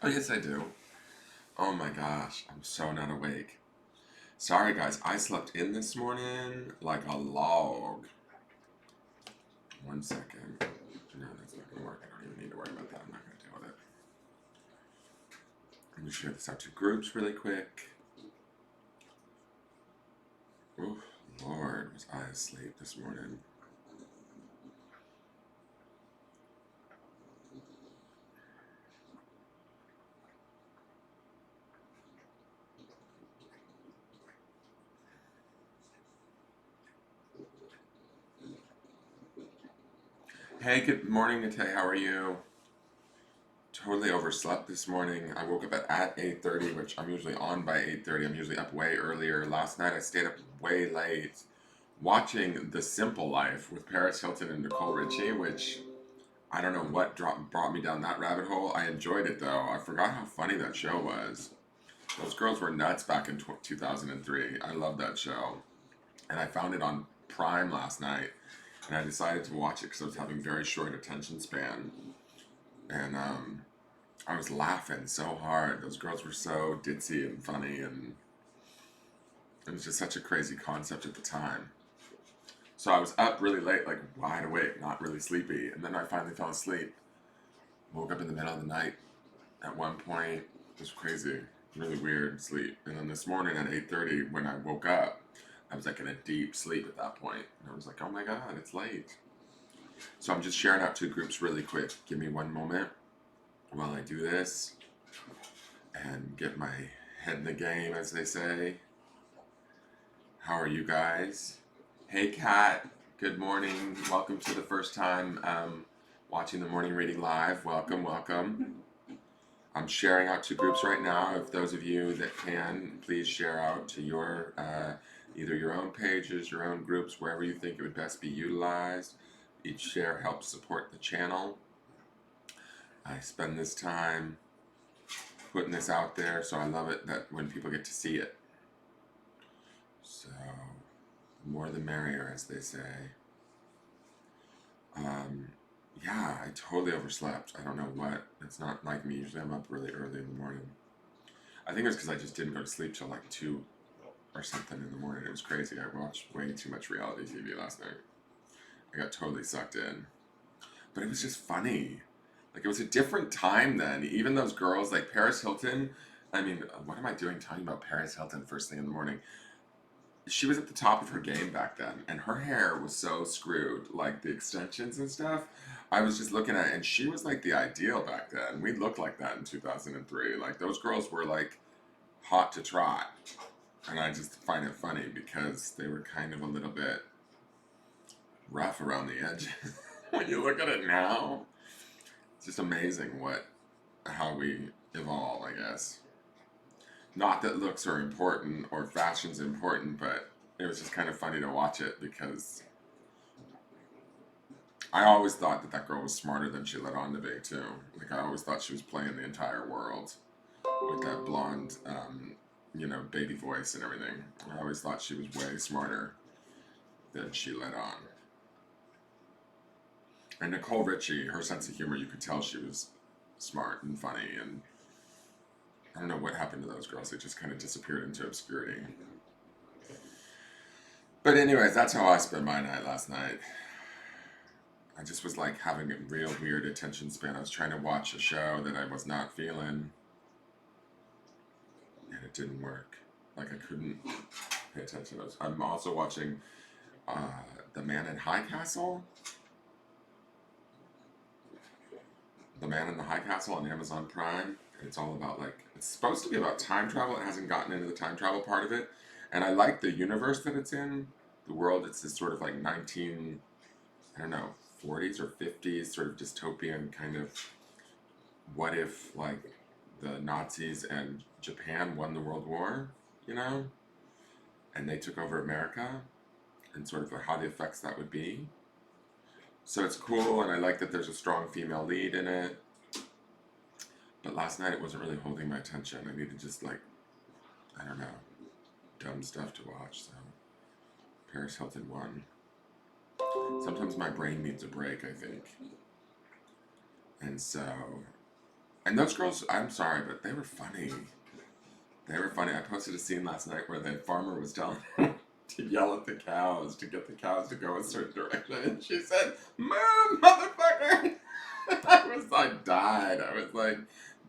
Oh, yes, I do. Oh my gosh, I'm so not awake. Sorry, guys, I slept in this morning like a log. One second. No, that's not gonna work. I don't even need to worry about that. I'm not gonna deal with it. I'm gonna share this out to groups really quick. Oh, Lord, was I asleep this morning? Hey, good morning, Nate. How are you? Totally overslept this morning. I woke up at 8:30, which I'm usually on by 8:30. I'm usually up way earlier. Last night I stayed up way late watching The Simple Life with Paris Hilton and Nicole Richie, which I don't know what brought me down that rabbit hole. I enjoyed it though. I forgot how funny that show was. Those girls were nuts back in 2003. I love that show. And I found it on Prime last night, and I decided to watch it because I was having very short attention span. And I was laughing so hard. Those girls were so ditzy and funny, and it was just such a crazy concept at the time. So I was up really late, like wide awake, not really sleepy, and then I finally fell asleep. Woke up in the middle of the night at one point. It was crazy, really weird sleep. And then this morning at 8:30, when I woke up, I was like in a deep sleep at that point. And I was like, oh my god, it's late. So I'm just sharing out two groups really quick. Give me one moment while I do this and get my head in the game, as they say. How are you guys? Hey, Kat. Good morning. Welcome to the first time watching the morning reading live. Welcome, welcome. I'm sharing out to groups right now. If those of you that can, please share out to your either your own pages, your own groups, wherever you think it would best be utilized. Each share helps support the channel. I spend this time putting this out there, so I love it that when people get to see it. So, the more the merrier, as they say. Um, yeah, I totally overslept. I don't know what. It's not like me. Usually I'm up really early in the morning. I think it was because I just didn't go to sleep till like 2 or something in the morning. It was crazy. I watched way too much reality TV last night. I got totally sucked in. But it was just funny. Like, it was a different time then. Even those girls, like Paris Hilton. I mean, what am I doing talking about Paris Hilton first thing in the morning? She was at the top of her game back then, and her hair was so screwed, like the extensions and stuff. I was just looking at it, and she was like the ideal back then. We looked like that in 2003. Like, those girls were like hot to trot. And I just find it funny because they were kind of a little bit rough around the edges. When you look at it now, it's just amazing how we evolve, I guess. Not that looks are important or fashion's important, but it was just kind of funny to watch it because I always thought that that girl was smarter than she let on to be too. Like, I always thought she was playing the entire world with that blonde, baby voice and everything. I always thought she was way smarter than she let on. And Nicole Richie, her sense of humor, you could tell she was smart and funny. And I don't know what happened to those girls. They just kind of disappeared into obscurity. But anyways, that's how I spent my night last night. I just was like having a real weird attention span. I was trying to watch a show that I was not feeling, and it didn't work. Like, I couldn't pay attention. I'm also watching The Man in High Castle. The Man in the High Castle on Amazon Prime. It's all about, like, it's supposed to be about time travel. It hasn't gotten into the time travel part of it. And I like the universe that it's in. The world, it's this sort of like 19, I don't know, 40s or 50s sort of dystopian kind of what if, like, the Nazis and Japan won the World War, you know? And they took over America and sort of how the effects that would be. So it's cool, and I like that there's a strong female lead in it. But last night it wasn't really holding my attention. I needed just, like, I don't know, dumb stuff to watch. So Paris Hilton won. Sometimes my brain needs a break, I think. And so And those girls, I'm sorry, but they were funny. They were funny. I posted a scene last night where the farmer was telling him to yell at the cows to get the cows to go a certain direction, and she said, "Move, motherfucker!" I died. I was like,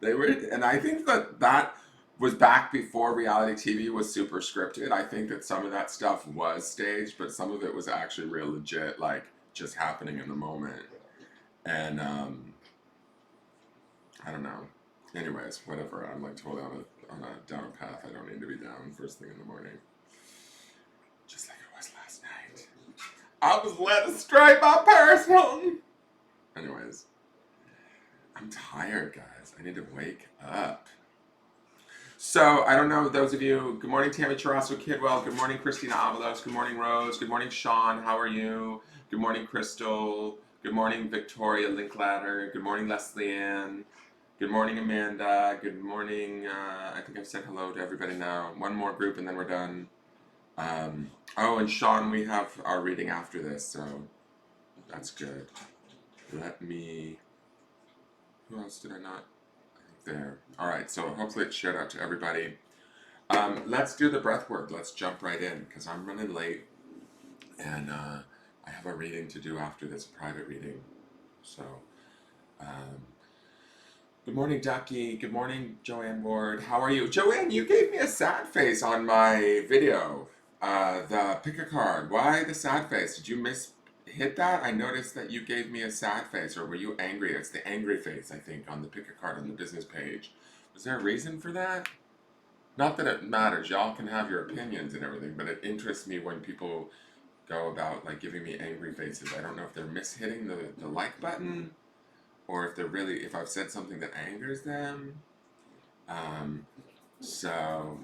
they were, and I think that was back before reality TV was super scripted. I think that some of that stuff was staged, but some of it was actually real legit, like just happening in the moment. And I don't know. Anyways, whatever. I'm like totally on a down path. I don't need to be down first thing in the morning. Just like it was last night. I was led astray by Paris Hilton. Anyways, I'm tired, guys. I need to wake up. So, I don't know, those of you, good morning, Tammy Charasso Kidwell. Good morning, Christina Avalos. Good morning, Rose. Good morning, Sean. How are you? Good morning, Crystal. Good morning, Victoria Linklater. Good morning, Leslie Ann. Good morning, Amanda. Good morning. I think I've said hello to everybody now. One more group and then we're done. Oh, and Sean, we have our reading after this, so that's good. Let me. Who else did I not? There. All right, so hopefully it's shared out to everybody. Let's do the breath work. Let's jump right in because I'm running late and I have a reading to do after this, a private reading. So, good morning, Ducky. Good morning, Joanne Ward. How are you? Joanne, you gave me a sad face on my video. The pick a card. Why the sad face? Did you hit that? I noticed that you gave me a sad face, or were you angry? It's the angry face, I think, on the pick a card on the business page. Was there a reason for that? Not that it matters. Y'all can have your opinions and everything, but it interests me when people go about like giving me angry faces. I don't know if they're mishitting the like button, or if they're really, if I've said something that angers them. So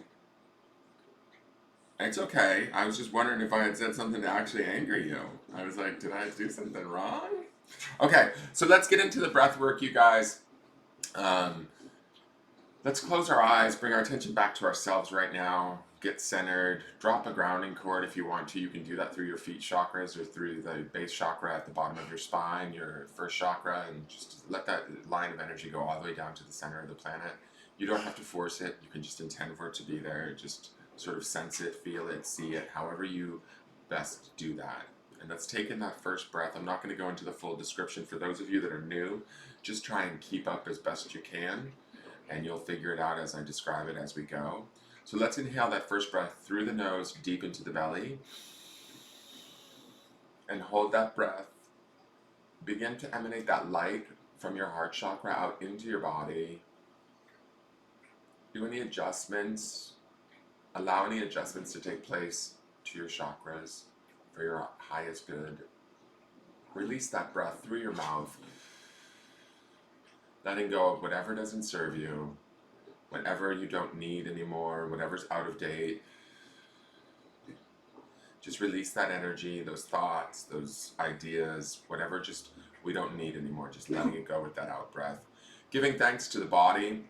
it's okay. I was just wondering if I had said something to actually anger you. I was like, did I do something wrong? Okay, so let's get into the breath work, you guys. Let's close our eyes, bring our attention back to ourselves right now. Get centered. Drop a grounding cord if you want to. You can do that through your feet chakras or through the base chakra at the bottom of your spine, your first chakra, and just let that line of energy go all the way down to the center of the planet. You don't have to force it. You can just intend for it to be there. Just sort of sense it, feel it, see it, however you best do that. And let's take in that first breath. I'm not going to go into the full description. For those of you that are new, just try and keep up as best you can, and you'll figure it out as I describe it as we go. So let's inhale that first breath through the nose, deep into the belly, and hold that breath. Begin to emanate that light from your heart chakra out into your body. Do any adjustments. Allow any adjustments to take place to your chakras for your highest good. Release that breath through your mouth, letting go of whatever doesn't serve you, whatever you don't need anymore, whatever's out of date. Just release that energy, those thoughts, those ideas, whatever just we don't need anymore. Just letting it go with that out breath. Giving thanks to the body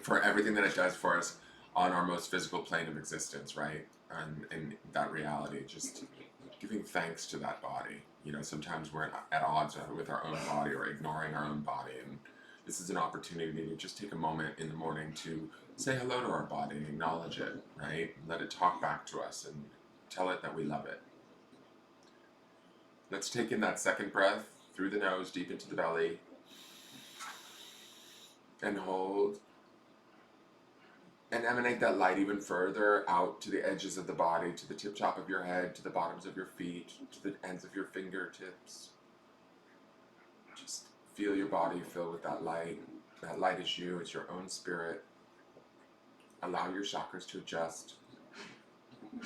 for everything that it does for us on our most physical plane of existence, right? And in that reality, just giving thanks to that body. You know, sometimes we're at odds with our own body or ignoring our own body, and this is an opportunity to just take a moment in the morning to say hello to our body and acknowledge it, right? Let it talk back to us and tell it that we love it. Let's take in that second breath through the nose, deep into the belly, and hold. And emanate that light even further out to the edges of the body, to the tip top of your head, to the bottoms of your feet, to the ends of your fingertips. Just feel your body fill with that light. That light is you, it's your own spirit. Allow your chakras to adjust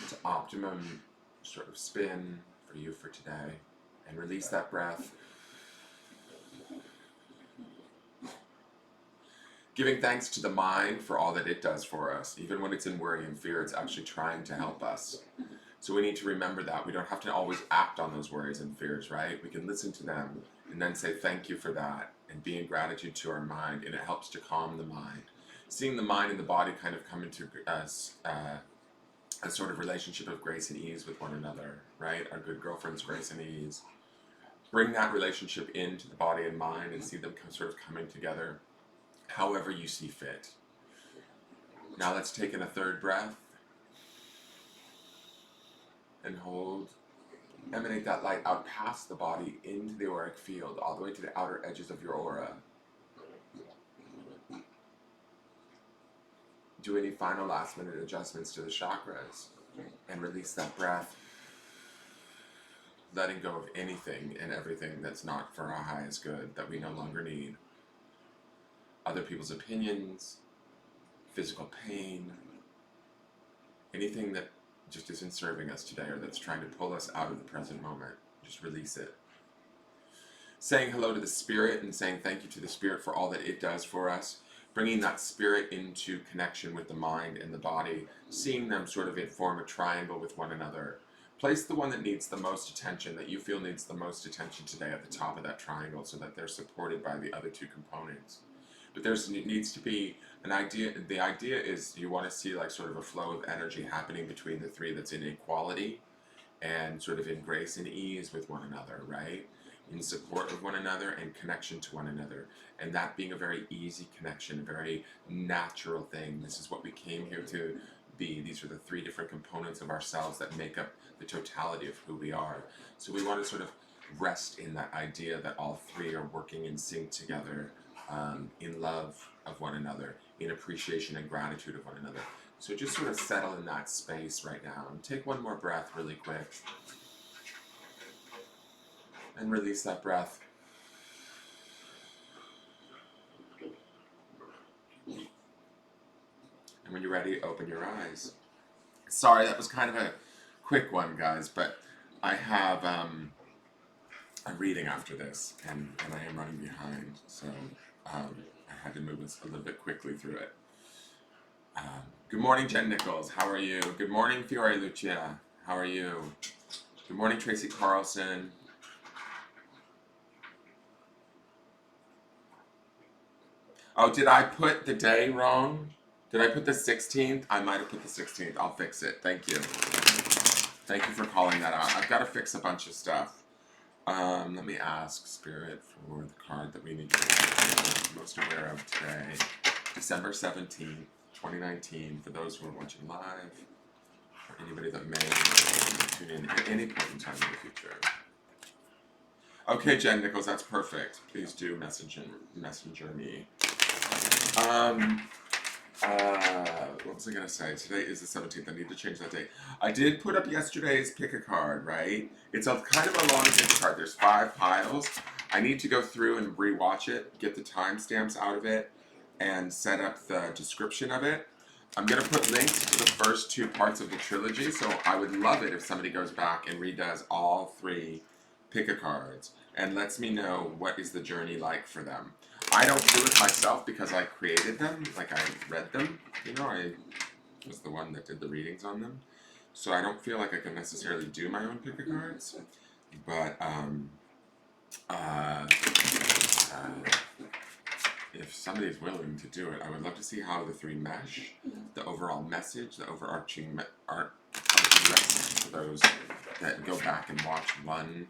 to optimum sort of spin for you for today. And release that breath. Giving thanks to the mind for all that it does for us. Even when it's in worry and fear, it's actually trying to help us. So we need to remember that. We don't have to always act on those worries and fears, right? We can listen to them and then say thank you for that and be in gratitude to our mind, and it helps to calm the mind. Seeing the mind and the body kind of come into a sort of relationship of grace and ease with one another, right? Our good girlfriend's grace and ease. Bring that relationship into the body and mind and see them sort of coming together however you see fit. Now let's take in a third breath and hold. Emanate that light out past the body into the auric field, all the way to the outer edges of your aura. Do any final last minute adjustments to the chakras and release that breath, letting go of anything and everything that's not for our highest good, that we no longer need. Other people's opinions, physical pain, anything that just isn't serving us today or that's trying to pull us out of the present moment. Just release it. Saying hello to the spirit and saying thank you to the spirit for all that it does for us. Bringing that spirit into connection with the mind and the body. Seeing them sort of form a triangle with one another. Place the one that needs the most attention, that you feel needs the most attention today, at the top of that triangle so that they're supported by the other two components. But there needs to be an idea. The idea is you want to see like sort of a flow of energy happening between the three that's in equality and sort of in grace and ease with one another, right? In support of one another and connection to one another. And that being a very easy connection, a very natural thing. This is what we came here to be. These are the three different components of ourselves that make up the totality of who we are. So we want to sort of rest in that idea that all three are working in sync together, in love of one another, in appreciation and gratitude of one another. So just sort of settle in that space right now and take one more breath really quick and release that breath. And when you're ready, open your eyes. Sorry, that was kind of a quick one, guys, but I have a reading after this, and I am running behind, so I had to move us a little bit quickly through it. Good morning, Jen Nichols. How are you? Good morning, Fiore Lucia. How are you? Good morning, Tracy Carlson. Oh, did I put the day wrong? Did I put the 16th? I might have put the 16th. I'll fix it. Thank you. Thank you for calling that out. I've got to fix a bunch of stuff. Let me ask Spirit for the card that we need to be most aware of today. December 17th, 2019, for those who are watching live, or anybody that may tune in at any point in time in the future. Okay, Jen Nichols, that's perfect. Please do messenger me. What was I going to say? Today is the 17th. I need to change that date. I did put up yesterday's pick a card, right? It's a kind of a long pick a card. There's 5 piles. I need to go through and rewatch it, get the timestamps out of it, and set up the description of it. I'm going to put links to the first 2 parts of the trilogy, so I would love it if somebody goes back and redoes all 3 pick a cards and lets me know what is the journey like for them. I don't do it myself because I created them, like I read them, you know, I was the one that did the readings on them. So I don't feel like I can necessarily do my own pick a cards, but if somebody's willing to do it, I would love to see how the 3 mesh, the overall message, the overarching message for those that go back and watch 1,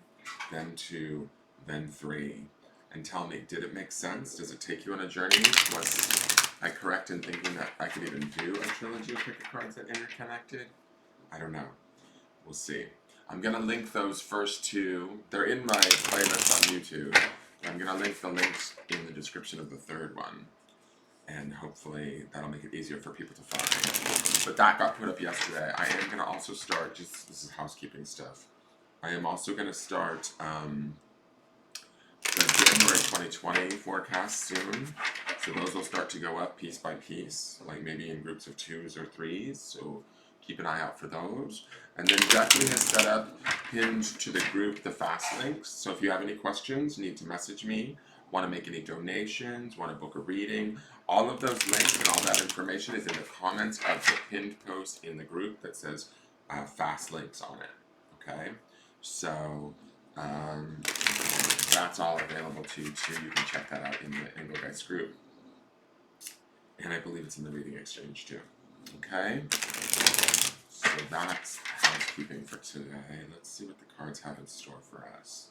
then 2, then 3. And tell me, did it make sense? Does it take you on a journey? Was I correct in thinking that I could even do a trilogy of pick a cards that interconnected? I don't know. We'll see. I'm going to link those first 2. They're in my playlist on YouTube. I'm going to link the links in the description of the 3rd one. And hopefully that'll make it easier for people to find. But that got put up yesterday. I am going to also start, this is housekeeping stuff. I am also going to start the January 2020 forecast soon. So those will start to go up piece by piece, like maybe in groups of 2s or 3s. So keep an eye out for those. And then Jackie has set up, pinned to the group, the fast links. So if you have any questions, need to message me, want to make any donations, want to book a reading, all of those links and all that information is in the comments of the pinned post in the group that says fast links on it. Okay? So that's all available to you too. You can check that out in the Engelgeist group. And I believe it's in the reading exchange too. Okay? So that's housekeeping for today. Let's see what the cards have in store for us.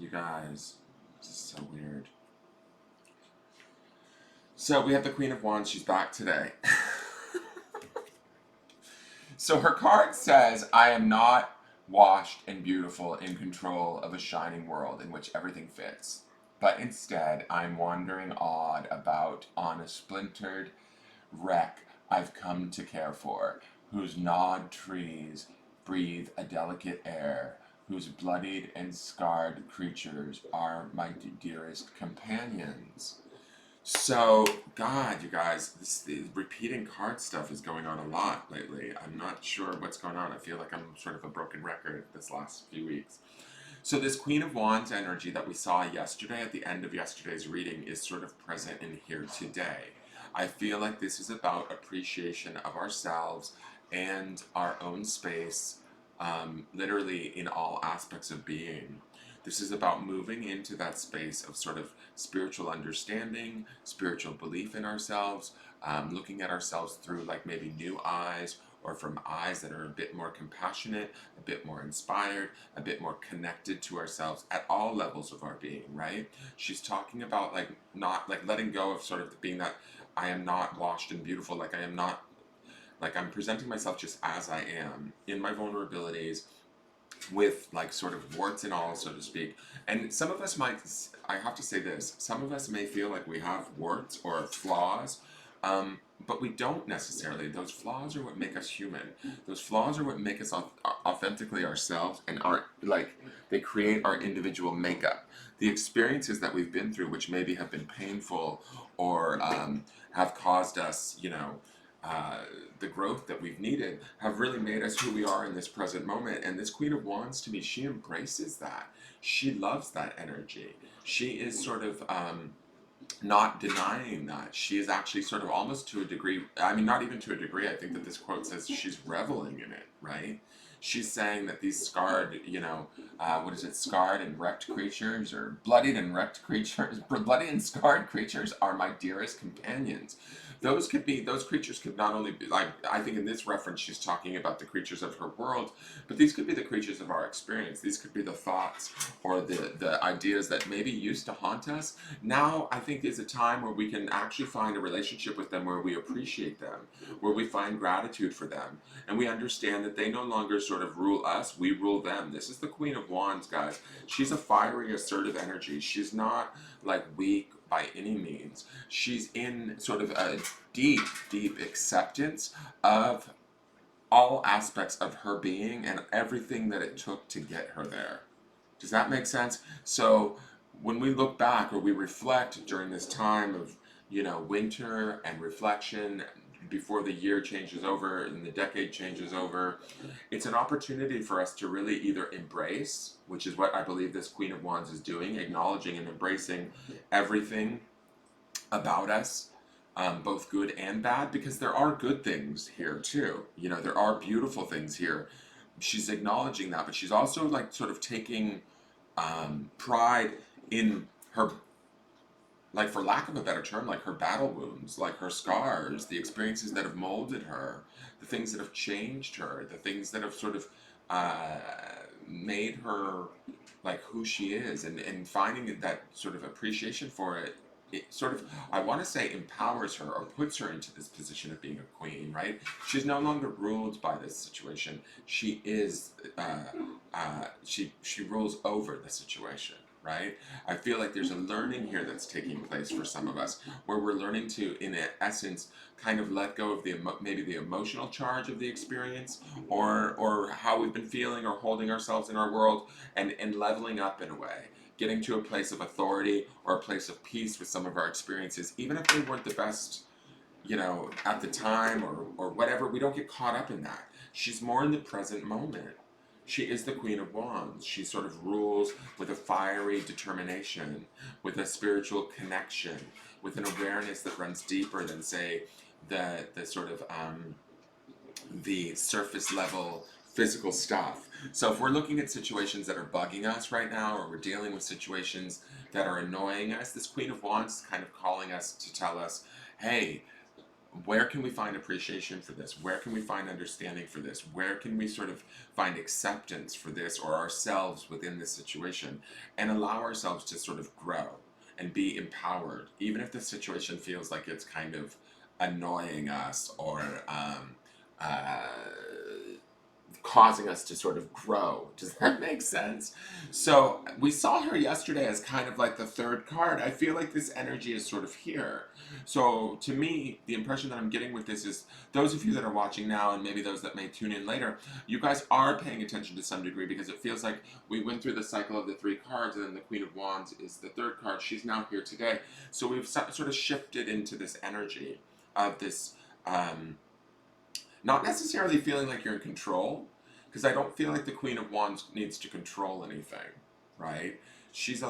You guys, this is so weird. So we have the Queen of Wands. She's back today. So her card says, I am not washed and beautiful in control of a shining world in which everything fits. But instead, I'm wandering odd about on a splintered wreck I've come to care for, whose gnawed trees breathe a delicate air, whose bloodied and scarred creatures are my dearest companions. So, God, you guys, this repeating card stuff is going on a lot lately. I'm not sure what's going on. I feel like I'm sort of a broken record this last few weeks. So, this Queen of Wands energy that we saw yesterday at the end of yesterday's reading is sort of present in here today. I feel like this is about appreciation of ourselves and our own space, literally in all aspects of being. This is about moving into that space of sort of spiritual understanding, spiritual belief in ourselves, looking at ourselves through like maybe new eyes or from eyes that are a bit more compassionate, a bit more inspired, a bit more connected to ourselves at all levels of our being, right? She's talking about like not like letting go of sort of being that I am not washed and beautiful, like I am not, like I'm presenting myself just as I am in my vulnerabilities with like sort of warts and all, so to speak. And some of us might, I have to say this, some of us may feel like we have warts or flaws, but we don't necessarily. Those flaws are what make us human. Those flaws are what make us authentically ourselves, and are like they create our individual makeup. The experiences that we've been through, which maybe have been painful or have caused us, uh, the growth that we've needed, have really made us who we are in this present moment. And this Queen of Wands, to me, she embraces that. She loves that energy. She is sort of not denying that. She is actually sort of almost to a degree, I mean, not even to a degree, I think that this quote says she's reveling in it, right? She's saying that these scarred, what is it, scarred and wrecked creatures, or bloodied and wrecked creatures, bloody and scarred creatures are my dearest companions. Those creatures could not only be, like, I think in this reference she's talking about the creatures of her world, but these could be the creatures of our experience. These could be the thoughts or the ideas that maybe used to haunt us. Now, I think is a time where we can actually find a relationship with them where we appreciate them, where we find gratitude for them, and we understand that they no longer sort of rule us, we rule them. This is the Queen of Wands, guys. She's a fiery, assertive energy. She's not like weak by any means. She's in sort of a deep, deep acceptance of all aspects of her being and everything that it took to get her there. Does that make sense? So when we look back or we reflect during this time of, winter and reflection before the year changes over and the decade changes over, it's an opportunity for us to really either embrace, which is what I believe this Queen of Wands is doing, acknowledging and embracing everything about us, both good and bad, because there are good things here too. There are beautiful things here. She's acknowledging that, but she's also like sort of taking pride in her, like for lack of a better term, like her battle wounds, like her scars, the experiences that have molded her, the things that have changed her, the things that have sort of uh, made her like who she is, and finding that sort of appreciation for it. It sort of, I want to say, empowers her or puts her into this position of being a queen, right? She's no longer ruled by this situation. She is, she rules over the situation, right? I feel like there's a learning here that's taking place for some of us, where we're learning to, in essence, kind of let go of maybe the emotional charge of the experience, or how we've been feeling or holding ourselves in our world, and leveling up in a way, getting to a place of authority or a place of peace with some of our experiences, even if they weren't the best, at the time, or whatever. We don't get caught up in that. She's more in the present moment. She is the Queen of Wands. She sort of rules with a fiery determination, with a spiritual connection, with an awareness that runs deeper than, say, the sort of the surface level physical stuff. So if we're looking at situations that are bugging us right now, or we're dealing with situations that are annoying us, this Queen of Wands is kind of calling us to tell us, hey, where can we find appreciation for this? Where can we find understanding for this? Where can we sort of find acceptance for this or ourselves within this situation and allow ourselves to sort of grow and be empowered, even if the situation feels like it's kind of annoying us or uh, causing us to sort of grow. Does that make sense? So we saw her yesterday as kind of like the third card. I feel like this energy is sort of here. So to me, the impression that I'm getting with this is those of you that are watching now and maybe those that may tune in later, you guys are paying attention to some degree because it feels like we went through the cycle of the three cards and then the Queen of Wands is the third card. She's now here today. So we've sort of shifted into this energy of this not necessarily feeling like you're in control, because I don't feel like the Queen of Wands needs to control anything, right? She's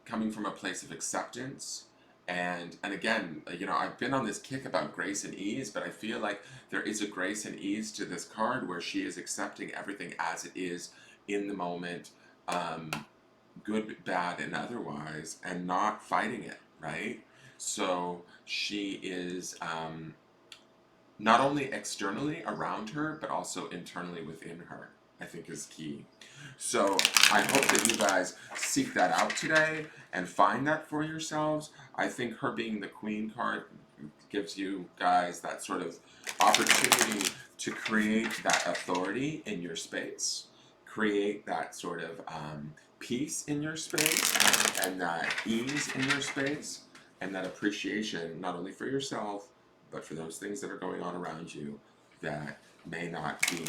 coming from a place of acceptance, and again, you know, I've been on this kick about grace and ease, but I feel like there is a grace and ease to this card where she is accepting everything as it is in the moment, um, good, bad, and otherwise, and not fighting it, right? So she is not only externally around her, but also internally within her, I think is key. So I hope that you guys seek that out today and find that for yourselves. I think her being the Queen card gives you guys that sort of opportunity to create that authority in your space, create that sort of peace in your space, and that ease in your space, and that appreciation not only for yourself, but for those things that are going on around you that may not be,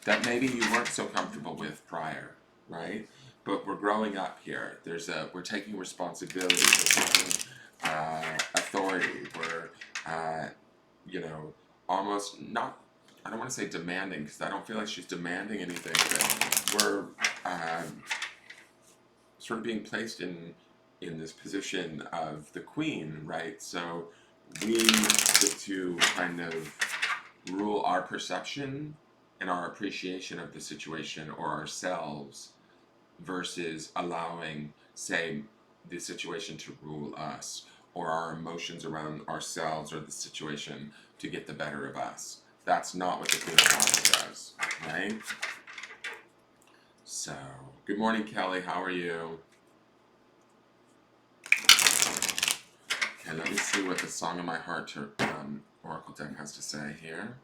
that maybe you weren't so comfortable with prior, right? But we're growing up here. We're taking responsibility. We're taking authority. We're, you know, almost not. I don't want to say demanding because I don't feel like she's demanding anything. But we're sort of being placed in this position of the Queen, right? So we get to kind of rule our perception and our appreciation of the situation or ourselves versus allowing, say, the situation to rule us or our emotions around ourselves or the situation to get the better of us. That's not what the Queen of Wands does, right? So, good morning, Kelly. How are you? Okay, let me see what the Song of My Heart Oracle deck has to say here.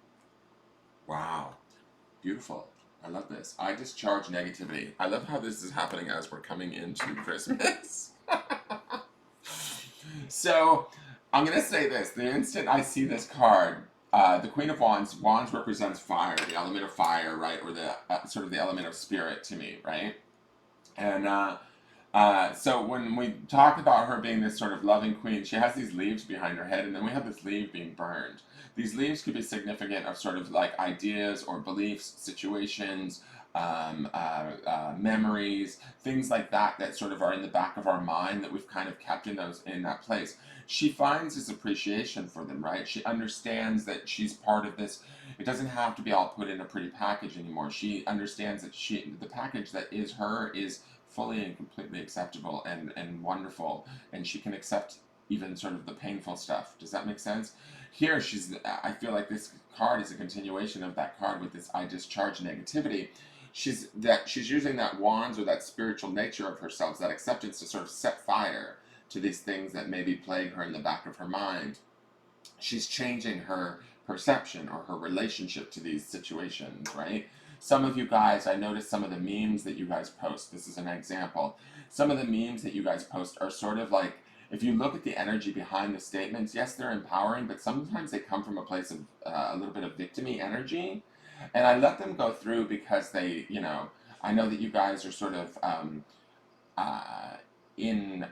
Wow, beautiful. I love this. I discharge negativity. I love how this is happening as we're coming into Christmas. So, I'm going to say this. The instant I see this card, the Queen of Wands, Wands represents fire, the element of fire, right? Or the sort of the element of spirit to me, right? And so when we talk about her being this sort of loving queen, she has these leaves behind her head, and then we have this leaf being burned. These leaves could be significant of sort of like ideas or beliefs, situations, memories, things like that that sort of are in the back of our mind that we've kind of kept in that place. She finds this appreciation for them, right? She understands that she's part of this. It doesn't have to be all put in a pretty package anymore. She understands that the package that is her is fully and completely acceptable and wonderful, and she can accept even sort of the painful stuff. Does that make sense? Here, I feel like this card is a continuation of that card with this I discharge negativity. She's using that wands or that spiritual nature of herself, that acceptance to sort of set fire to these things that maybe plague her in the back of her mind. She's changing her perception or her relationship to these situations, right? Some of you guys, I noticed some of the memes that you guys post. This is an example. Some of the memes that you guys post are sort of like, if you look at the energy behind the statements, yes, they're empowering, but sometimes they come from a place of a little bit of victim-y energy. And I let them go through because they, you know, I know that you guys are sort of in,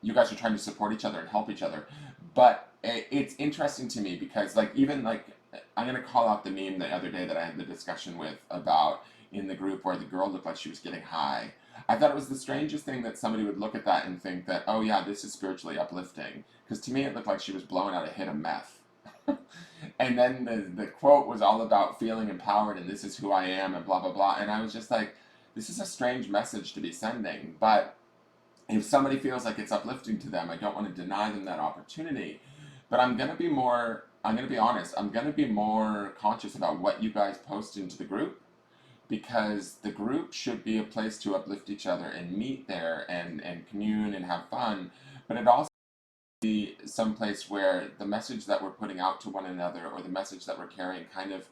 you guys are trying to support each other and help each other. But it's interesting to me because, like, even like, I'm going to call out the meme the other day that I had the discussion with about in the group where the girl looked like she was getting high. I thought it was the strangest thing that somebody would look at that and think that, oh yeah, this is spiritually uplifting. Because to me it looked like she was blowing out a hit of meth. And then the quote was all about feeling empowered and this is who I am and blah, blah, blah. And I was just like, this is a strange message to be sending. But if somebody feels like it's uplifting to them, I don't want to deny them that opportunity. But I'm gonna be more. I'm gonna be honest. I'm gonna be more conscious about what you guys post into the group, because the group should be a place to uplift each other and meet there and commune and have fun. But it also be some place where the message that we're putting out to one another, or the message that we're carrying, kind of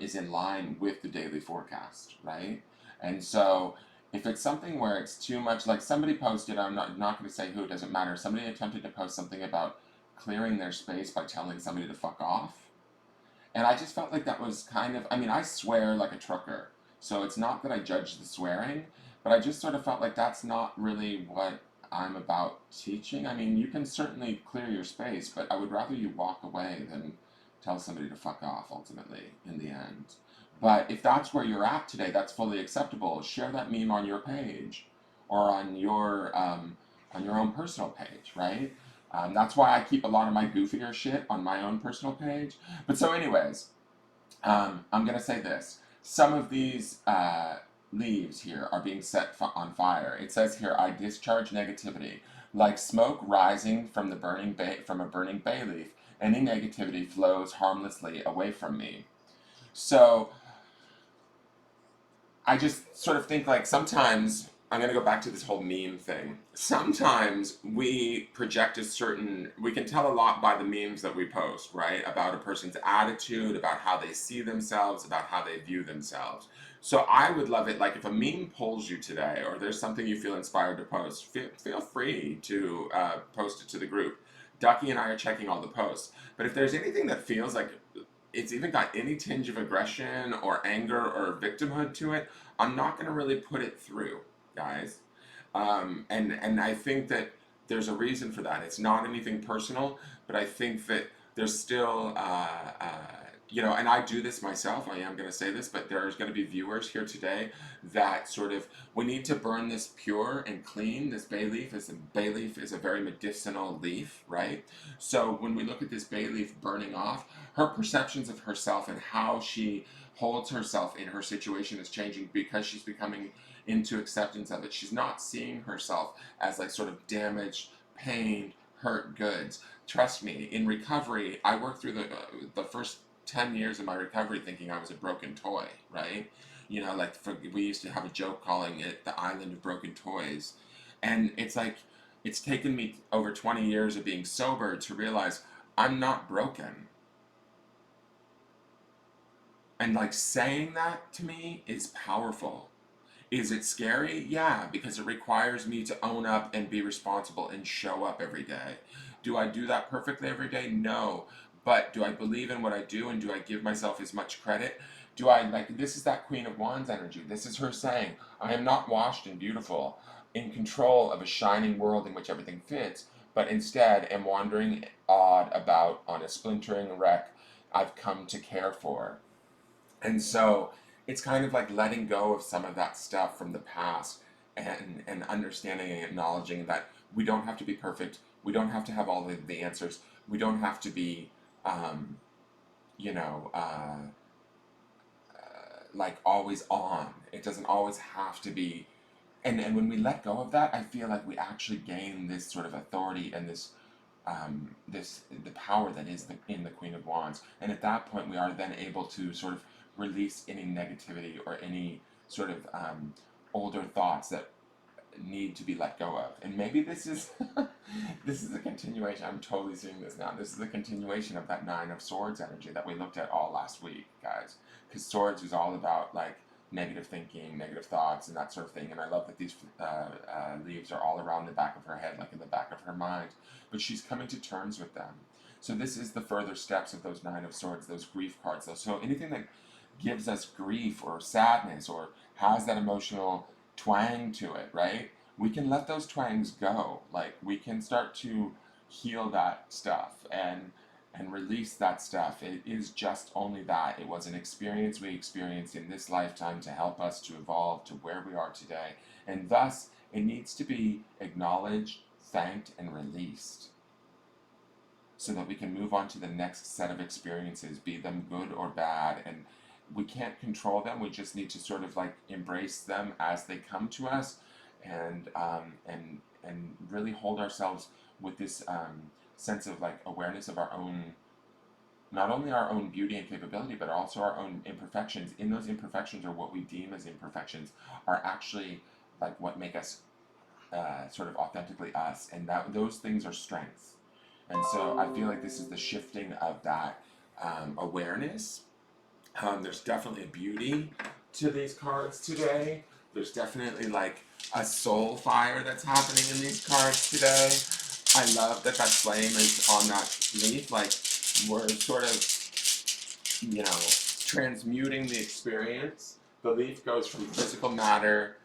is in line with the daily forecast, right? And so if it's something where it's too much, like somebody posted, I'm not going to say who, it doesn't matter. Somebody attempted to post something about clearing their space by telling somebody to fuck off. And I just felt like that was kind of, I mean, I swear like a trucker. So it's not that I judge the swearing, but I just sort of felt like that's not really what I'm about teaching. I mean, you can certainly clear your space, but I would rather you walk away than tell somebody to fuck off ultimately in the end. But if that's where you're at today, that's fully acceptable. Share that meme on your page or on your own personal page, right? That's why I keep a lot of my goofier shit on my own personal page. But so, anyways, I'm gonna say this. Some of these leaves here are being set on fire. It says here, "I discharge negativity, like smoke rising from the from a burning bay leaf. Any negativity flows harmlessly away from me." So I just sort of think like sometimes I'm going to go back to this whole meme thing. Sometimes we project a certain, we can tell a lot by the memes that we post, right? About a person's attitude, about how they see themselves, about how they view themselves. So I would love it, like if a meme pulls you today, or there's something you feel inspired to post, feel free to post it to the group. Ducky and I are checking all the posts. But if there's anything that feels like it's even got any tinge of aggression or anger or victimhood to it, I'm not going to really put it through, guys. And I think that there's a reason for that. It's not anything personal, but I think that there's still, and I do this myself. I am going to say this, but there's going to be viewers here today that sort of, we need to burn this pure and clean. This bay leaf is a very medicinal leaf, right? So when we look at this bay leaf burning off, her perceptions of herself and how she holds herself in her situation is changing because she's becoming into acceptance of it. She's not seeing herself as like sort of damaged, pained, hurt goods. Trust me, in recovery, I worked through the first 10 years of my recovery thinking I was a broken toy, right? Like we used to have a joke calling it the island of broken toys. And it's like, it's taken me over 20 years of being sober to realize I'm not broken. And like saying that to me is powerful. Is it scary? Yeah, because it requires me to own up and be responsible and show up every day. Do I do that perfectly every day? No. But do I believe in what I do, and do I give myself as much credit? Do I, like, this is that Queen of Wands energy. This is her saying, I am not washed and beautiful, in control of a shining world in which everything fits, but instead am wandering odd about on a splintering wreck I've come to care for. And so it's kind of like letting go of some of that stuff from the past, and understanding and acknowledging that we don't have to be perfect. We don't have to have all the answers. We don't have to be, um, you know, uh, like always on. It doesn't always have to be. And when we let go of that, I feel like we actually gain this sort of authority and this the power that is in the Queen of Wands. And at that point, we are then able to sort of release any negativity or any sort of older thoughts that need to be let go of. And maybe this is this is a continuation. I'm totally seeing this now. This is a continuation of that Nine of Swords energy that we looked at all last week, guys. Because Swords is all about like negative thinking, negative thoughts, and that sort of thing. And I love that these leaves are all around the back of her head, like in the back of her mind. But she's coming to terms with them. So this is the further steps of those Nine of Swords, those grief cards. So anything that gives us grief or sadness or has that emotional twang to it, right? We can let those twangs go. Like we can start to heal that stuff and release that stuff. It is just only that. It was an experience we experienced in this lifetime to help us to evolve to where we are today. And thus, it needs to be acknowledged, thanked, and released so that we can move on to the next set of experiences, be them good or bad. And we can't control them. We just need to sort of like embrace them as they come to us, and and really hold ourselves with this sense of like awareness of our own, not only our own beauty and capability, but also our own imperfections. In those imperfections, or what we deem as imperfections, are actually like what make us sort of authentically us, and that those things are strengths. And so I feel like this is the shifting of that awareness. There's definitely a beauty to these cards today. There's definitely like a soul fire that's happening in these cards today. I love that that flame is on that leaf. Like, we're sort of, you know, transmuting the experience. The leaf goes from physical matter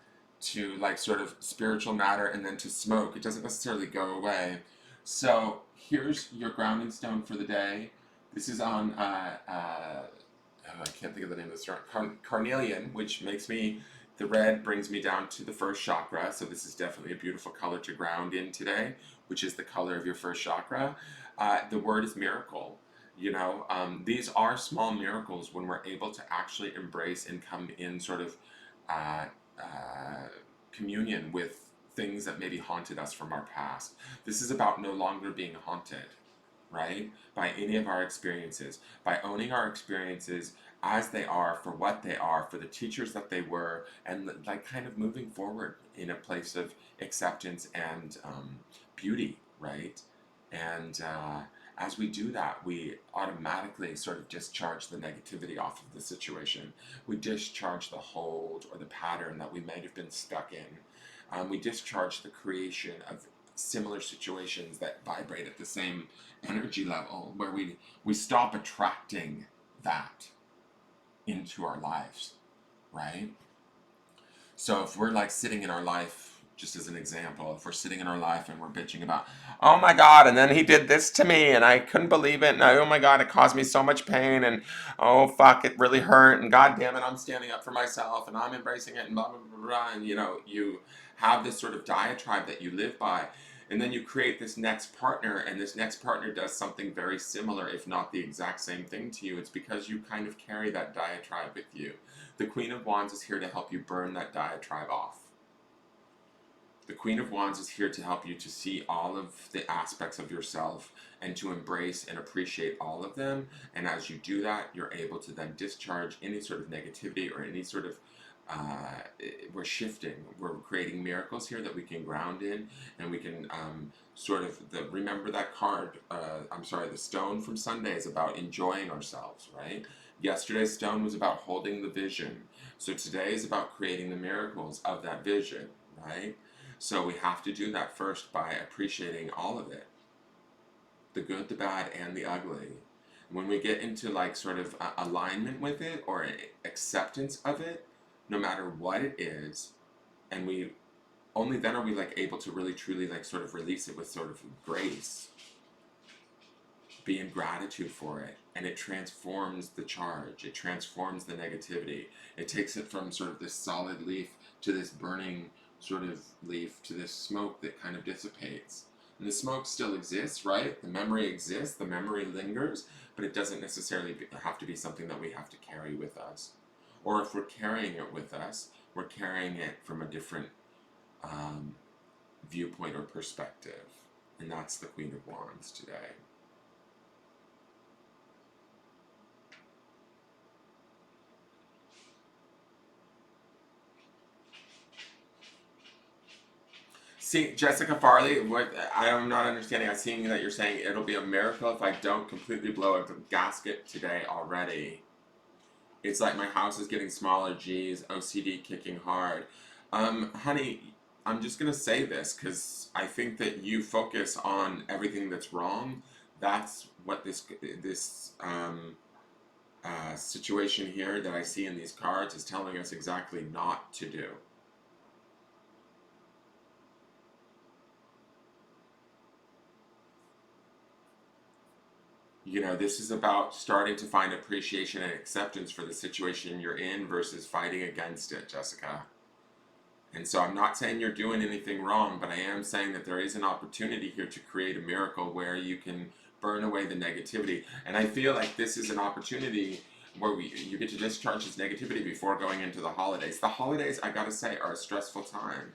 to like sort of spiritual matter, and then to smoke. It doesn't necessarily go away. So here's your grounding stone for the day. This is on oh, I can't think of the name of this stone. Carnelian, which makes me, the red brings me down to the first chakra. So this is definitely a beautiful color to ground in today, which is the color of your first chakra. The word is miracle. You know, these are small miracles when we're able to actually embrace and come in sort of uh, communion with things that maybe haunted us from our past. This is about no longer being haunted, right? By any of our experiences, by owning our experiences as they are, for what they are, for the teachers that they were, and like kind of moving forward in a place of acceptance and beauty, right? And as we do that, we automatically sort of discharge the negativity off of the situation. We discharge the hold or the pattern that we might have been stuck in. We discharge the creation of similar situations that vibrate at the same energy level, where we stop attracting that into our lives, right? So if we're like sitting in our life, just as an example, if we're sitting in our life and we're bitching about, oh my God, and then he did this to me and I couldn't believe it, and oh my God, it caused me so much pain, and oh fuck, it really hurt, and God damn it, I'm standing up for myself and I'm embracing it, and blah, blah, blah, blah, and you know, you have this sort of diatribe that you live by. And then you create this next partner, and this next partner does something very similar, if not the exact same thing to you. It's because you kind of carry that diatribe with you. The Queen of Wands is here to help you burn that diatribe off. The Queen of Wands is here to help you to see all of the aspects of yourself and to embrace and appreciate all of them. And as you do that, you're able to then discharge any sort of negativity or any sort of we're shifting, we're creating miracles here that we can ground in, and we can sort of remember that card. I'm sorry, the stone from Sunday is about enjoying ourselves, right? Yesterday's stone was about holding the vision. So today is about creating the miracles of that vision, right? So we have to do that first by appreciating all of it, the good, the bad, and the ugly. When we get into like sort of alignment with it, or acceptance of it, no matter what it is, and we only then are we like able to really truly like sort of release it with sort of grace, be in gratitude for it, and it transforms the charge, it transforms the negativity, it takes it from sort of this solid leaf to this burning sort of leaf to this smoke that kind of dissipates. And the smoke still exists, right? The memory exists, the memory lingers, but it doesn't necessarily have to be something that we have to carry with us. Or if we're carrying it with us, we're carrying it from a different viewpoint or perspective. And that's the Queen of Wands today. See, Jessica Farley, what I am not understanding, I'm seeing that you're saying it'll be a miracle if I don't completely blow a gasket today already. It's like my house is getting smaller, geez, OCD kicking hard. Honey, I'm just gonna say this because I think that you focus on everything that's wrong. That's what this situation here that I see in these cards is telling us exactly not to do. You know, this is about starting to find appreciation and acceptance for the situation you're in versus fighting against it, Jessica. And so I'm not saying you're doing anything wrong, but I am saying that there is an opportunity here to create a miracle where you can burn away the negativity. And I feel like this is an opportunity where you get to discharge this negativity before going into the holidays. The holidays, I gotta say, are a stressful time.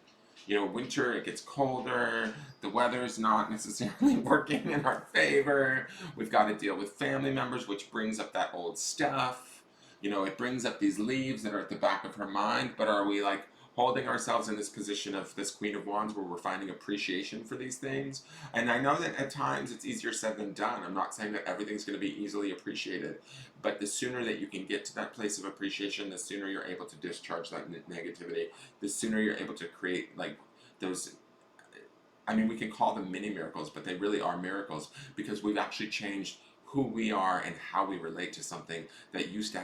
winter, it gets colder, the weather's not necessarily working in our favor. We've got to deal with family members, which brings up that old stuff. It brings up these leaves that are at the back of her mind, but are we like holding ourselves in this position of this Queen of Wands where we're finding appreciation for these things? And I know that at times it's easier said than done. I'm not saying that everything's going to be easily appreciated, but the sooner that you can get to that place of appreciation, the sooner you're able to discharge that negativity, the sooner you're able to create like those. I mean, we can call them mini miracles, but they really are miracles because we've actually changed who we are and how we relate to something that used to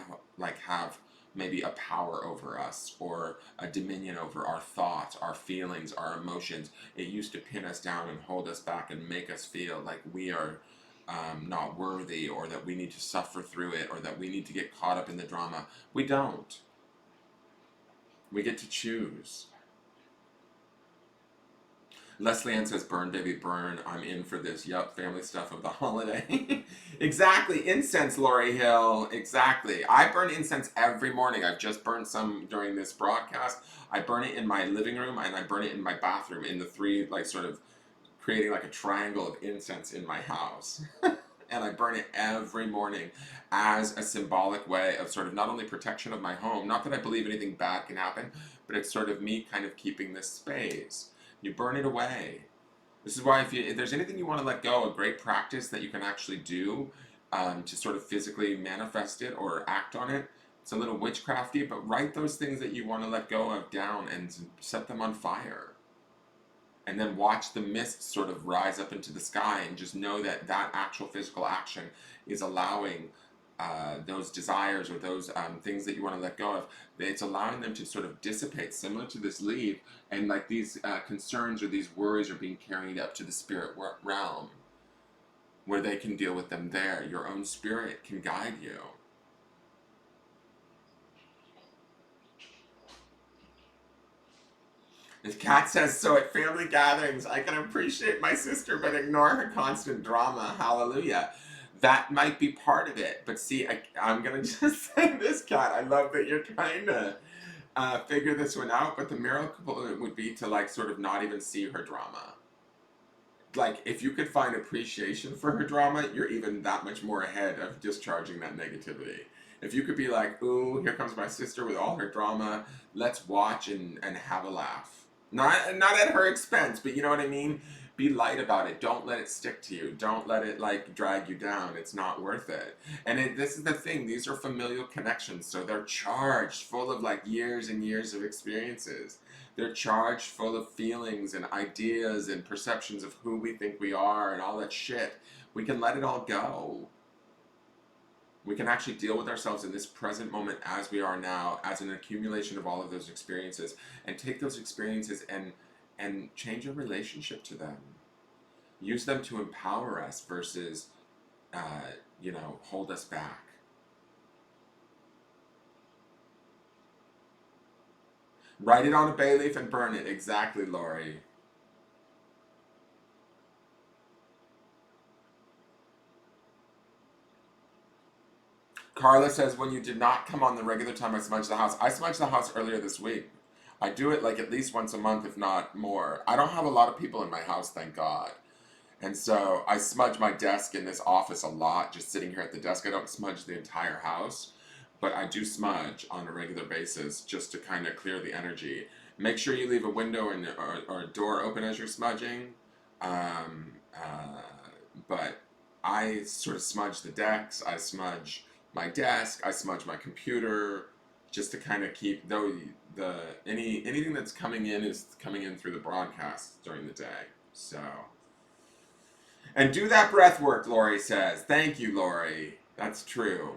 have maybe a power over us or a dominion over our thoughts, our feelings, our emotions. It used to pin us down and hold us back and make us feel like we are not worthy, or that we need to suffer through it, or that we need to get caught up in the drama. We don't. We get to choose. Leslie Ann says, burn, baby, burn. I'm in for this. Yup, family stuff of the holiday. Exactly. Incense, Lori Hill. Exactly. I burn incense every morning. I've just burned some during this broadcast. I burn it in my living room and I burn it in my bathroom, in the three, like, sort of creating like a triangle of incense in my house. And I burn it every morning as a symbolic way of sort of not only protection of my home, not that I believe anything bad can happen, but it's sort of me kind of keeping this space. You burn it away. This is why if there's anything you want to let go, a great practice that you can actually do to sort of physically manifest it or act on it, it's a little witchcrafty, but write those things that you want to let go of down and set them on fire. And then watch the mist sort of rise up into the sky, and just know that that actual physical action is allowing those desires or those things that you want to let go of, it's allowing them to sort of dissipate, similar to this leaf, and like these concerns or these worries are being carried up to the spirit realm, where they can deal with them there. Your own spirit can guide you. The cat says, so at family gatherings, I can appreciate my sister but ignore her constant drama. Hallelujah. That might be part of it. But see, I'm going to just say this, Cat. I love that you're trying to figure this one out. But the miracle would be to, like, sort of not even see her drama. Like, if you could find appreciation for her drama, you're even that much more ahead of discharging that negativity. If you could be like, ooh, here comes my sister with all her drama. Let's watch and have a laugh. Not at her expense, but you know what I mean? Be light about it. Don't let it stick to you. Don't let it like drag you down. It's not worth it. And this is the thing. These are familial connections, so they're charged full of like years and years of experiences. They're charged full of feelings and ideas and perceptions of who we think we are and all that shit. We can let it all go. We can actually deal with ourselves in this present moment as we are now, as an accumulation of all of those experiences, and take those experiences and change our relationship to them. Use them to empower us versus, hold us back. Write it on a bay leaf and burn it. Exactly, Lori. Carla says, when you did not come on the regular time, I smudged the house. I smudged the house earlier this week. I do it like at least once a month, if not more. I don't have a lot of people in my house, thank God. And so I smudge my desk in this office a lot, just sitting here at the desk. I don't smudge the entire house, but I do smudge on a regular basis just to kind of clear the energy. Make sure you leave a window or a door open as you're smudging. Um, uh, but I sort of smudge the decks. I smudge my desk. I smudge my computer, just to kind of keep anything that's coming in is coming in through the broadcast during the day. So, and do that breath work, Lori says. Thank you, Lori. That's true.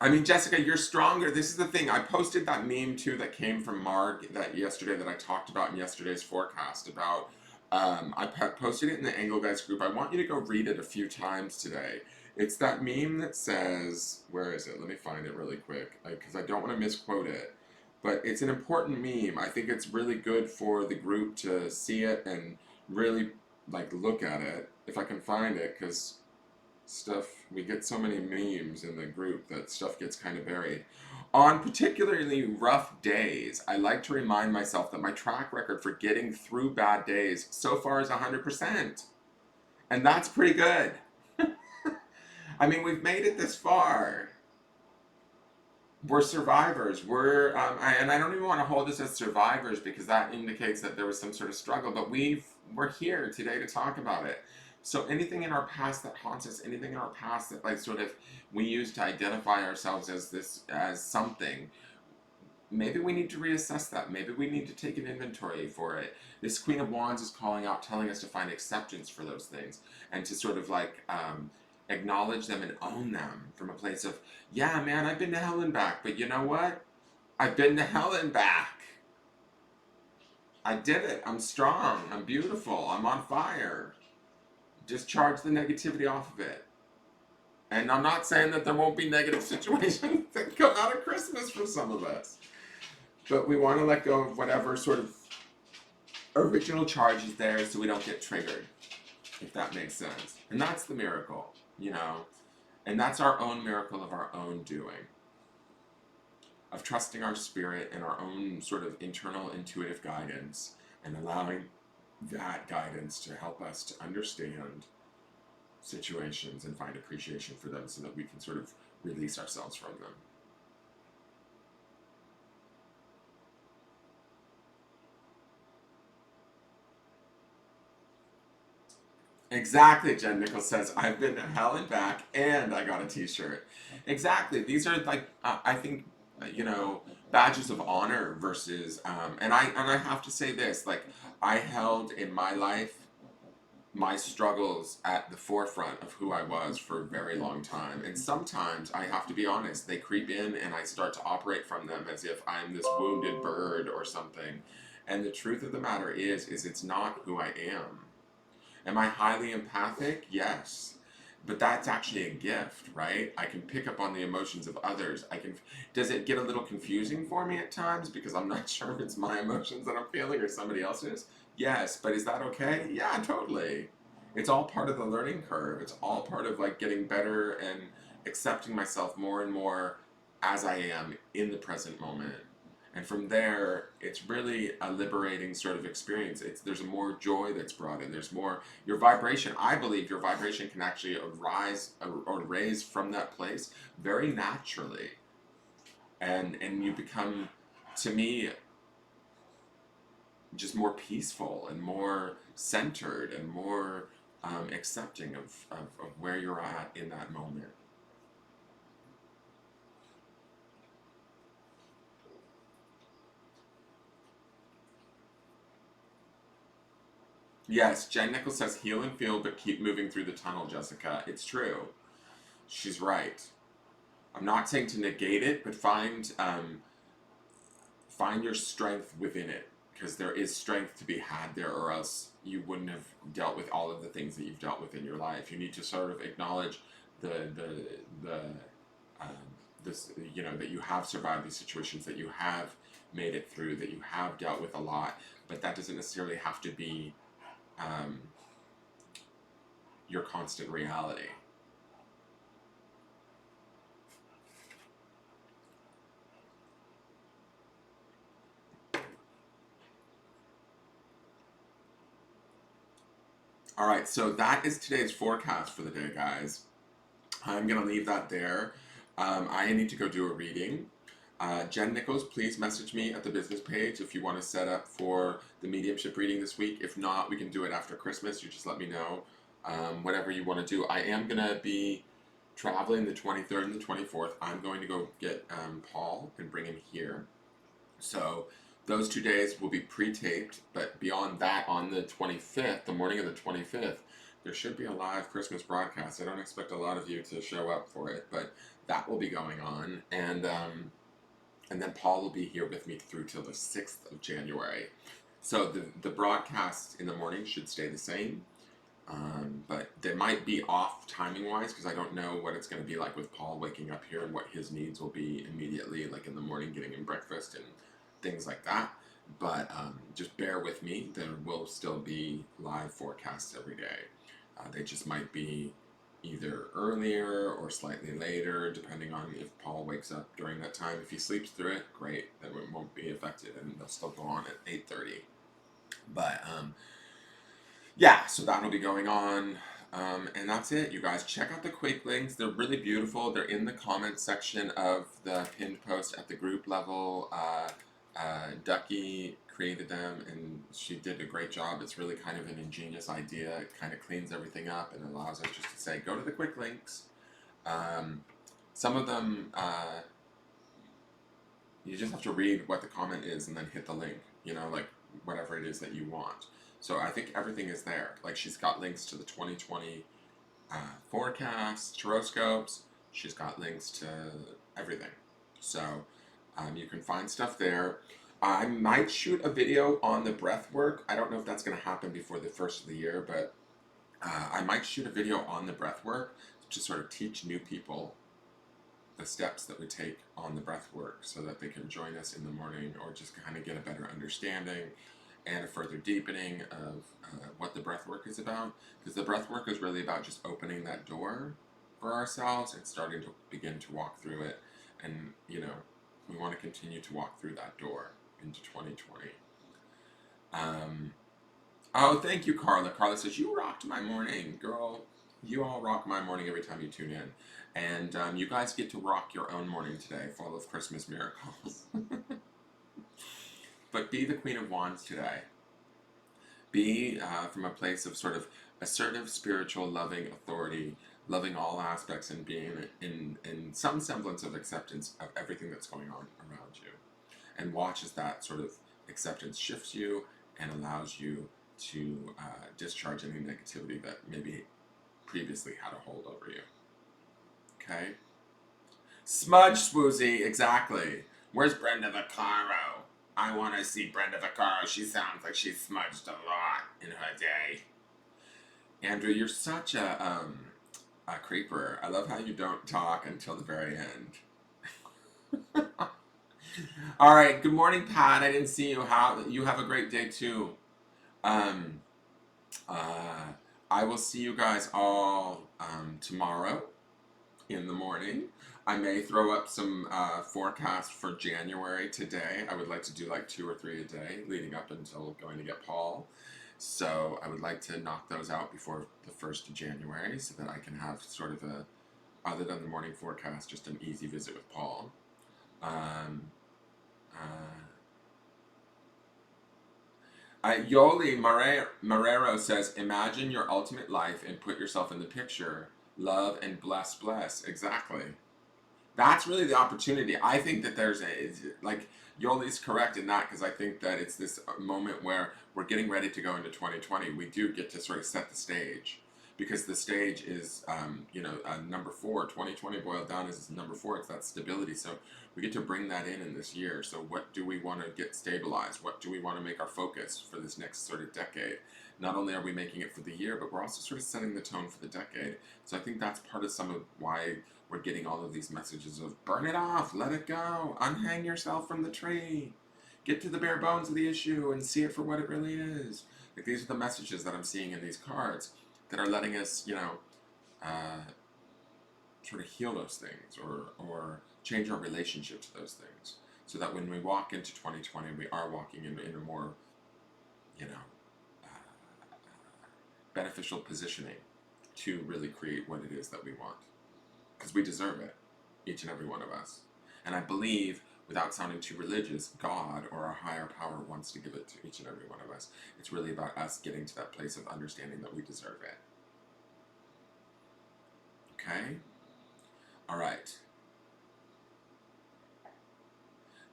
I mean, Jessica, you're stronger. This is the thing. I posted that meme too that came from Marg that yesterday that I talked about in yesterday's forecast about. I posted it in the Engelgeist group. I want you to go read it a few times today. It's that meme that says, where is it? Let me find it really quick because I don't want to misquote it. But it's an important meme. I think it's really good for the group to see it and really like look at it if I can find it, because Stuff, we get so many memes in the group that stuff gets kind of buried. On particularly rough days, I like to remind myself that my track record for getting through bad days so far is 100%. And that's pretty good. I mean, we've made it this far. We're survivors. And I don't even want to hold us as survivors because that indicates that there was some sort of struggle. But we're here today to talk about it. So anything in our past that haunts us, anything in our past that like sort of we use to identify ourselves as something, maybe we need to reassess that. Maybe we need to take an inventory for it. This Queen of Wands is calling out, telling us to find acceptance for those things and to sort of like acknowledge them and own them from a place of, yeah, man, I've been to hell and back, but you know what? I've been to hell and back. I did it. I'm strong. I'm beautiful. I'm on fire. Discharge the negativity off of it. And I'm not saying that there won't be negative situations that come out of Christmas for some of us. But we want to let go of whatever sort of original charge is there so we don't get triggered, if that makes sense. And that's the miracle, you know? And that's our own miracle of our own doing, of trusting our spirit and our own sort of internal intuitive guidance and allowing that guidance to help us to understand situations and find appreciation for them so that we can sort of release ourselves from them. Exactly, Jen Nichols says, I've been to hell and back and I got a t-shirt. Exactly. These are like, I think, you know, badges of honor versus, and I have to say this, like, I held in my life my struggles at the forefront of who I was for a very long time. And sometimes I have to be honest, they creep in and I start to operate from them as if I'm this wounded bird or something. And the truth of the matter is it's not who I am. Am I highly empathic? Yes. But that's actually a gift, right? I can pick up on the emotions of others. Does it get a little confusing for me at times because I'm not sure if it's my emotions that I'm feeling or somebody else's? Yes, but is that okay? Yeah, totally. It's all part of the learning curve. It's all part of like getting better and accepting myself more and more as I am in the present moment. And from there, it's really a liberating sort of experience. There's more joy that's brought in. There's more your vibration. I believe your vibration can actually arise or raise from that place very naturally, and you become, to me, just more peaceful and more centered and more accepting of where you're at in that moment. Yes, Jen Nichols says heal and feel, but keep moving through the tunnel, Jessica. It's true. She's right. I'm not saying to negate it, but find your strength within it, because there is strength to be had there, or else you wouldn't have dealt with all of the things that you've dealt with in your life. You need to sort of acknowledge the um, this, you know, that you have survived these situations, that you have made it through, that you have dealt with a lot, but that doesn't necessarily have to be um, your constant reality. All right, so that is today's forecast for the day, guys. I'm gonna leave that there. I need to go do a reading. Jen Nichols, please message me at the business page if you want to set up for the mediumship reading this week. If not, we can do it after Christmas. You just let me know. Whatever you want to do. I am gonna be traveling the 23rd and the 24th. I'm going to go get Paul and bring him here. So those 2 days will be pre-taped, but beyond that, on the 25th, the morning of the 25th, there should be a live Christmas broadcast. I don't expect a lot of you to show up for it, but that will be going on, and then Paul will be here with me through till the 6th of January. So the broadcast in the morning should stay the same, but they might be off timing wise because I don't know what it's going to be like with Paul waking up here and what his needs will be immediately, like in the morning, getting him breakfast and things like that. But just bear with me. There will still be live forecasts every day. They just might be either earlier or slightly later, depending on if Paul wakes up during that time. If he sleeps through it, great, then it won't be affected, and they'll still go on at 8:30. But yeah, so that'll be going on. And that's it, you guys. Check out the quick links. They're really beautiful. They're in the comments section of the pinned post at the group level. Ducky created them, and she did a great job. It's really kind of an ingenious idea. It kind of cleans everything up and allows us just to say, go to the quick links. Some of them, you just have to read what the comment is and then hit the link, like whatever it is that you want. So I think everything is there. Like, she's got links to the 2020 forecasts, horoscopes. She's got links to everything. So you can find stuff there. I might shoot a video on the breath work. I don't know if that's going to happen before the first of the year, but I might shoot a video on the breath work to sort of teach new people the steps that we take on the breath work so that they can join us in the morning, or just kind of get a better understanding and a further deepening of what the breath work is about. Because the breath work is really about just opening that door for ourselves and starting to begin to walk through it. And, we want to continue to walk through that door into 2020. Oh, thank you, Carla. Carla says, you rocked my morning, girl. You all rock my morning every time you tune in. And you guys get to rock your own morning today, full of Christmas miracles. But be the Queen of Wands today. Be from a place of sort of assertive, spiritual, loving authority, loving all aspects, and being in some semblance of acceptance of everything that's going on around you. And watch as that sort of acceptance shifts you and allows you to discharge any negativity that maybe previously had a hold over you. Okay? Smudge Swoozy, exactly. Where's Brenda Vaccaro? I want to see Brenda Vaccaro. She sounds like she's smudged a lot in her day. Andrew, you're such a creeper. I love how you don't talk until the very end. All right. Good morning, Pat. I didn't see you. You have a great day too. I will see you guys all tomorrow in the morning. I may throw up some forecasts for January today. I would like to do like 2 or 3 a day leading up until going to get Paul. So I would like to knock those out before the 1st of January so that I can have sort of other than the morning forecast, just an easy visit with Paul. Yoli Marrero says, imagine your ultimate life and put yourself in the picture. Love and bless. Exactly. That's really the opportunity. I think that like, Yoli's correct in that, because I think that it's this moment where we're getting ready to go into 2020. We do get to sort of set the stage, because the stage is, number 4. 2020 boiled down is number 4. It's that stability. So we get to bring that in this year. So what do we want to get stabilized? What do we want to make our focus for this next sort of decade? Not only are we making it for the year, but we're also sort of setting the tone for the decade. So I think that's part of some of why we're getting all of these messages of burn it off, let it go, unhang yourself from the tree, get to the bare bones of the issue and see it for what it really is. Like, these are the messages that I'm seeing in these cards that are letting us, sort of heal those things or change our relationship to those things, so that when we walk into 2020, we are walking in a more, beneficial positioning to really create what it is that we want. Because we deserve it, each and every one of us. And I believe, without sounding too religious, God or our higher power wants to give it to each and every one of us. It's really about us getting to that place of understanding that we deserve it. Okay? All right.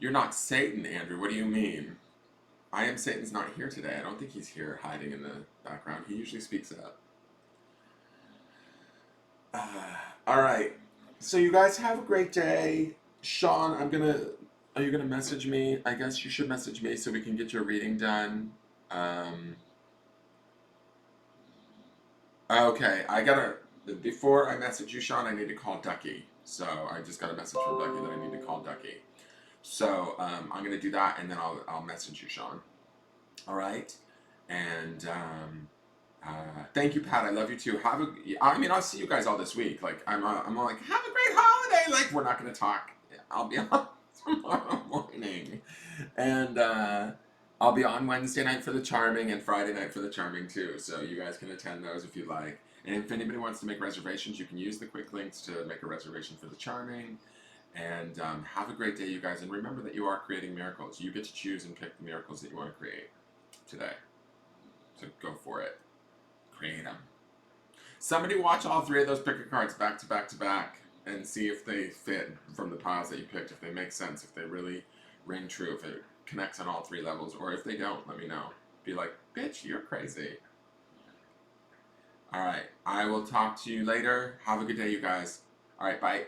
You're not Satan, Andrew. What do you mean? I am Satan's not here today. I don't think he's here hiding in the background. He usually speaks up. All right. So you guys have a great day. Sean, are you gonna message me? I guess you should message me so we can get your reading done. Okay, before I message you, Sean, I need to call Ducky. So I just got a message from Ducky that I need to call Ducky. So I'm gonna do that, and then I'll message you, Sean. All right, and Thank you, Pat. I love you too. I mean, I'll see you guys all this week. Like, I'm all like, have a great holiday. Like, we're not going to talk. I'll be on tomorrow morning. And, I'll be on Wednesday night for the Charming and Friday night for the Charming too. So you guys can attend those if you like. And if anybody wants to make reservations, you can use the quick links to make a reservation for the Charming. And have a great day, you guys. And remember that you are creating miracles. You get to choose and pick the miracles that you want to create today. So go for it. Create them. Somebody watch all three of those picker cards back to back to back and see if they fit from the piles that you picked, if they make sense, if they really ring true, if it connects on all three levels, or if they don't, let me know. Be like, bitch, you're crazy. Alright, I will talk to you later. Have a good day, you guys. Alright, bye.